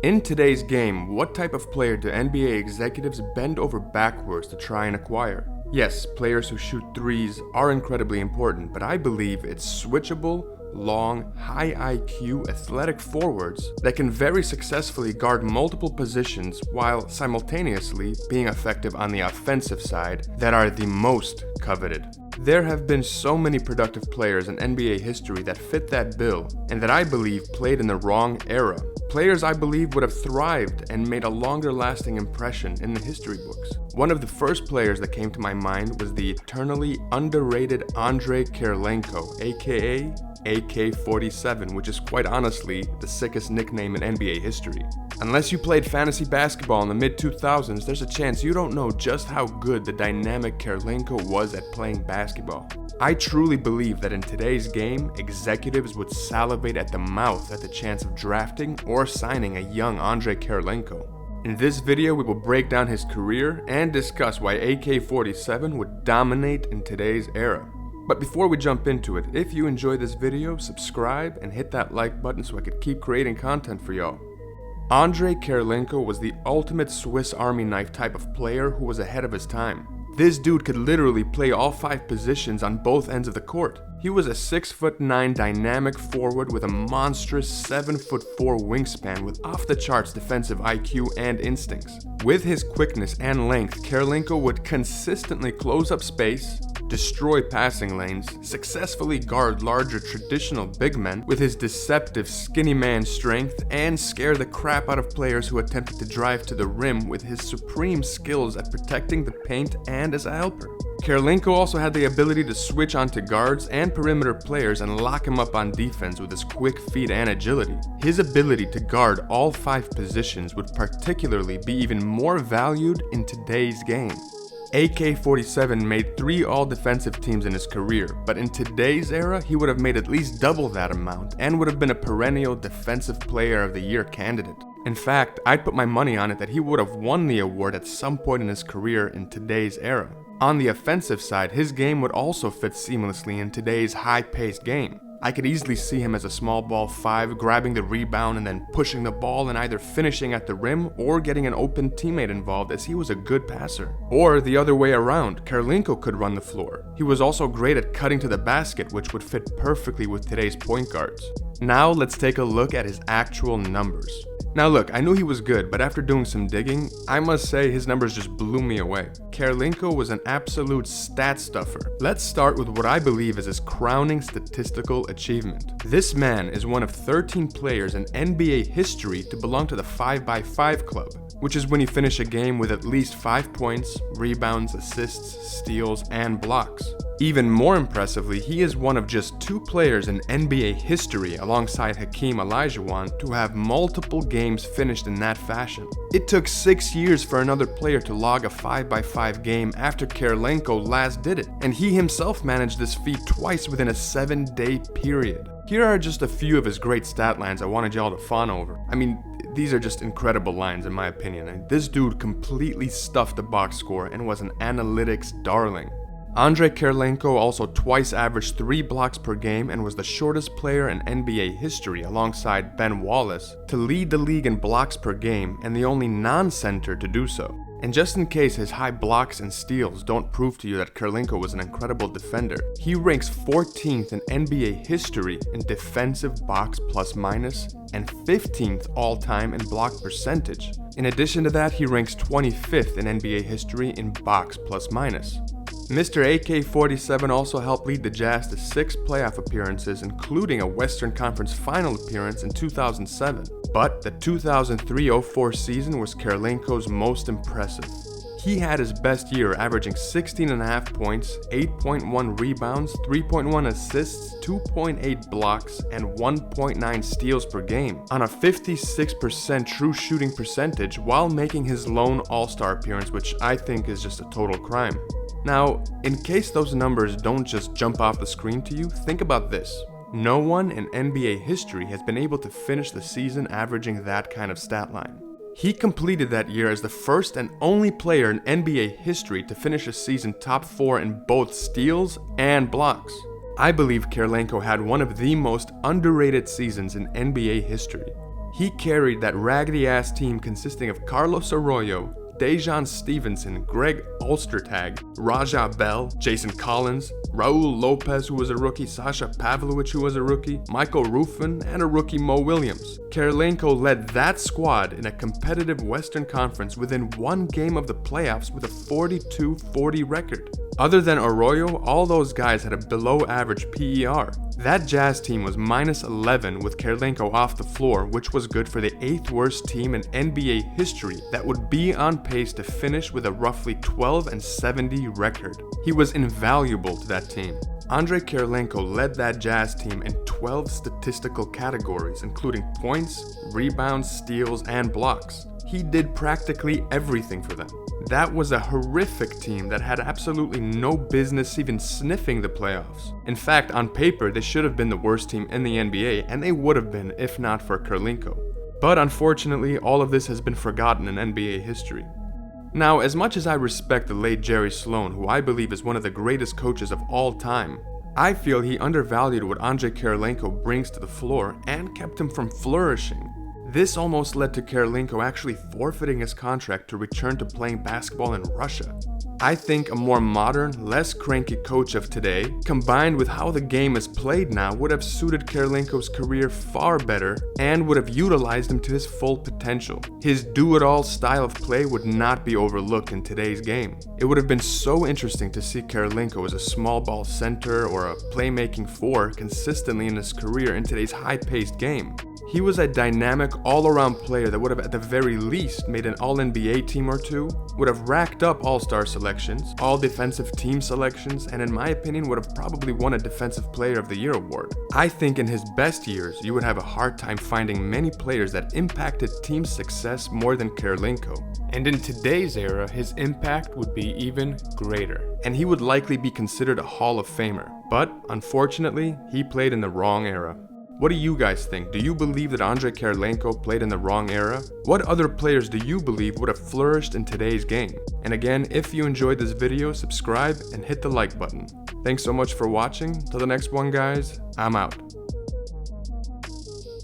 In today's game, what type of player do NBA executives bend over backwards to try and acquire? Yes, players who shoot threes are incredibly important, but I believe it's switchable, long, high IQ, athletic forwards that can very successfully guard multiple positions while simultaneously being effective on the offensive side that are the most coveted. There have been so many productive players in NBA history that fit that bill and that I believe played in the wrong era. Players I believe would have thrived and made a longer lasting impression in the history books. One of the first players that came to my mind was the eternally underrated Andrei Kirilenko, aka AK-47, which is quite honestly the sickest nickname in NBA history. Unless you played fantasy basketball in the mid-2000s, there's a chance you don't know just how good the dynamic Kerelenko was at playing basketball. I truly believe that in today's game, executives would salivate at the mouth at the chance of drafting or signing a young Andrei Kirilenko. In this video, we will break down his career and discuss why AK-47 would dominate in today's era. But before we jump into it, if you enjoyed this video, subscribe and hit that like button so I could keep creating content for y'all. Andrei Kirilenko was the ultimate Swiss Army knife type of player who was ahead of his time. This dude could literally play all 5 positions on both ends of the court. He was a 6'9" dynamic forward with a monstrous 7'4" wingspan with off-the-charts defensive IQ and instincts. With his quickness and length, Kerelenko would consistently close up space, destroy passing lanes, successfully guard larger traditional big men with his deceptive skinny man strength, and scare the crap out of players who attempted to drive to the rim with his supreme skills at protecting the paint and as a helper. Kerelenko also had the ability to switch onto guards and perimeter players and lock him up on defense with his quick feet and agility. His ability to guard all 5 positions would particularly be even more valued in today's game. AK-47 made 3 all-defensive teams in his career, but in today's era, he would have made at least double that amount and would have been a perennial Defensive Player of the Year candidate. In fact, I'd put my money on it that he would have won the award at some point in his career in today's era. On the offensive side, his game would also fit seamlessly in today's high-paced game. I could easily see him as a small ball 5, grabbing the rebound and then pushing the ball and either finishing at the rim or getting an open teammate involved as he was a good passer. Or the other way around, Kerelenko could run the floor. He was also great at cutting to the basket, which would fit perfectly with today's point guards. Now let's take a look at his actual numbers. Now look, I knew he was good, but after doing some digging, I must say his numbers just blew me away. Kerelenko was an absolute stat stuffer. Let's start with what I believe is his crowning statistical achievement. This man is one of 13 players in NBA history to belong to the 5x5 club, which is when you finish a game with at least 5 points, rebounds, assists, steals, and blocks. Even more impressively, he is one of just 2 players in NBA history alongside Hakeem Olajuwon to have multiple games finished in that fashion. It took 6 years for another player to log a 5x5 game after Kerelenko last did it, and he himself managed this feat twice within a 7-day period. Here are just a few of his great stat lines I wanted y'all to fawn over. I mean, these are just incredible lines in my opinion. This dude completely stuffed the box score and was an analytics darling. Andrei Kirilenko also twice averaged 3 blocks per game and was the shortest player in NBA history alongside Ben Wallace to lead the league in blocks per game and the only non-center to do so. And just in case his high blocks and steals don't prove to you that Kerelenko was an incredible defender, he ranks 14th in NBA history in defensive box plus minus and 15th all-time in block percentage. In addition to that, he ranks 25th in NBA history in box plus minus. Mr. AK-47 also helped lead the Jazz to 6 playoff appearances, including a Western Conference Final appearance in 2007. But the 2003-04 season was Kerelenko's most impressive. He had his best year, averaging 16.5 points, 8.1 rebounds, 3.1 assists, 2.8 blocks, and 1.9 steals per game, on a 56% true shooting percentage while making his lone All-Star appearance, which I think is just a total crime. Now, in case those numbers don't just jump off the screen to you, think about this. No one in NBA history has been able to finish the season averaging that kind of stat line. He completed that year as the first and only player in NBA history to finish a season top 4 in both steals and blocks. I believe Kerelenko had one of the most underrated seasons in NBA history. He carried that raggedy-ass team consisting of Carlos Arroyo, Dejan Stevenson, Greg Ostertag, Raja Bell, Jason Collins, Raul Lopez, who was a rookie, Sasha Pavlovich, who was a rookie, Michael Ruffin, and a rookie Mo Williams. Kerelenko led that squad in a competitive Western Conference within one game of the playoffs with a 42-40 record. Other than Arroyo, all those guys had a below-average PER. That Jazz team was -11 with Kerelenko off the floor, which was good for the 8th worst team in NBA history that would be on pace to finish with a roughly 12-70 record. He was invaluable to that team. Andrei Kirilenko led that Jazz team in 12 statistical categories, including points, rebounds, steals, and blocks. He did practically everything for them. That was a horrific team that had absolutely no business even sniffing the playoffs. In fact, on paper, they should have been the worst team in the NBA, and they would have been if not for Kerelenko. But unfortunately, all of this has been forgotten in NBA history. Now, as much as I respect the late Jerry Sloan, who I believe is one of the greatest coaches of all time, I feel he undervalued what Andrei Kirilenko brings to the floor and kept him from flourishing. This almost led to Kerelenko actually forfeiting his contract to return to playing basketball in Russia. I think a more modern, less cranky coach of today, combined with how the game is played now, would have suited Kerelenko's career far better and would have utilized him to his full potential. His do-it-all style of play would not be overlooked in today's game. It would have been so interesting to see Kerelenko as a small ball center or a playmaking four consistently in his career in today's high-paced game. He was a dynamic, all-around player that would have at the very least made an All-NBA team or two, would have racked up All-Star selections, All-Defensive Team selections, and in my opinion would have probably won a Defensive Player of the Year award. I think in his best years, you would have a hard time finding many players that impacted team success more than Kerelenko. And in today's era, his impact would be even greater. And he would likely be considered a Hall of Famer. But, unfortunately, he played in the wrong era. What do you guys think? Do you believe that Andrei Kirilenko played in the wrong era? What other players do you believe would have flourished in today's game? And again, if you enjoyed this video, subscribe and hit the like button. Thanks so much for watching. Till the next one, guys, I'm out.